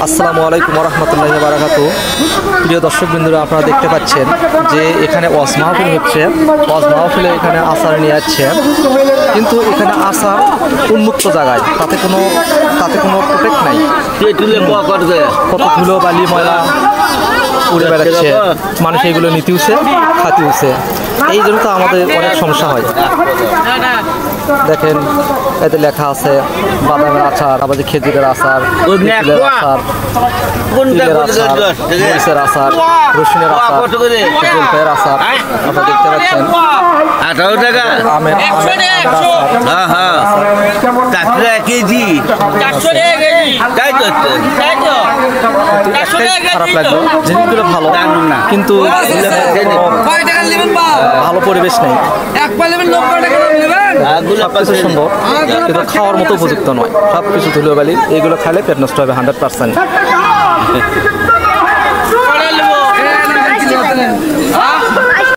আসসালামু আলাইকুম রহমতুল্লাহি ওয়া বারাকাতুহু। প্রিয় দর্শক বিন্দুরা, আপনারা দেখতে পাচ্ছেন যে এখানে ওয়াজ মাহফিল হচ্ছে। ওয়াজ মাহফিলে এখানে আচার নিয়ে যাচ্ছে, কিন্তু এখানে আচার উন্মুক্ত জায়গায়, তাতে কোনো প্রোটেক্ট নাই। কত ধুলো বালি ময়লা উড়ে বেড়াচ্ছে, মানুষ এগুলো নিতেউছে খাতেউছে। এই জন্য তো আমাদের অনেক সমস্যা হয়। দেখেন এতে লেখা আছে বাদামের আচার, আবার খেজুরের আচার, তেঁতুলের আচার, তিলের আচার, মরিচের আচার, রসুনের আচার, জলপাইয়ের আচার। আপনারা দেখতে পাচ্ছেন আমের খারাপ লাগলো। জিনিসগুলো ভালো, কিন্তু ভালো পরিবেশ নেই। সবকিছু সুন্দর, কিন্তু খাওয়ার মতো উপযুক্ত নয়। সবকিছু ধুলোবালি, এইগুলো খাইলে পেট নষ্ট হবে 100%।